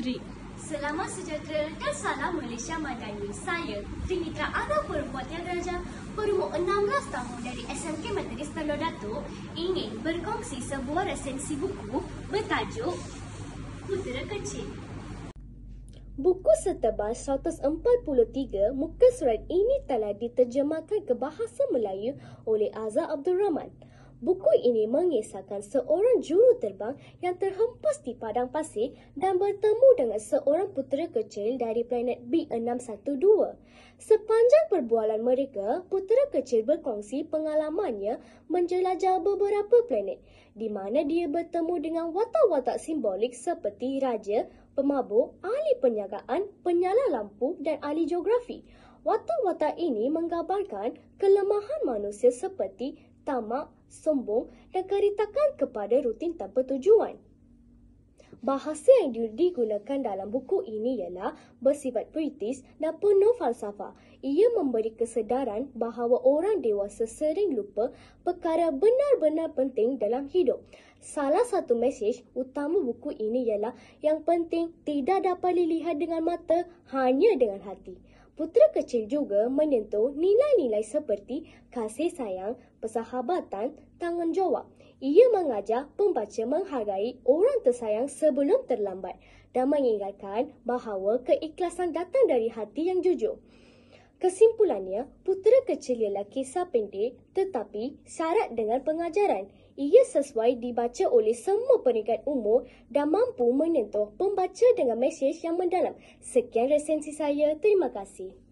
Tri. Selamat sejahtera dan salam Malaysia Madani. Saya, Trinitra Ara Perempuan Tiagaraja, berumur 16 tahun dari SMK Metodis Telur Datuk, ingin berkongsi sebuah resensi buku bertajuk Putera Kecil. Buku setebal 143 muka surat ini telah diterjemahkan ke bahasa Melayu oleh Azhar Abdul Rahman. Buku ini mengisahkan seorang juruterbang yang terhempas di padang pasir dan bertemu dengan seorang putera kecil dari planet B612. Sepanjang perbualan mereka, putera kecil berkongsi pengalamannya menjelajah beberapa planet, di mana dia bertemu dengan watak-watak simbolik seperti raja, pemabuk, ahli penjagaan, penyala lampu dan ahli geografi. Watak-watak ini menggambarkan kelemahan manusia seperti tamak, sombong dan keritakan kepada rutin tanpa tujuan. Bahasa yang digunakan dalam buku ini ialah bersifat puitis dan penuh falsafah. Ia memberi kesedaran bahawa orang dewasa sering lupa perkara benar-benar penting dalam hidup. Salah satu mesej utama buku ini ialah yang penting tidak dapat dilihat dengan mata, hanya dengan hati. Putera kecil juga menyentuh nilai-nilai seperti kasih sayang, persahabatan, tanggungjawab. Ia mengajar pembaca menghargai orang tersayang sebelum terlambat dan mengingatkan bahawa keikhlasan datang dari hati yang jujur. Kesimpulannya, Putera Kecil ialah kisah pendek tetapi syarat dengan pengajaran. Ia sesuai dibaca oleh semua peringkat umur dan mampu menyentuh pembaca dengan mesej yang mendalam. Sekian resensi saya. Terima kasih.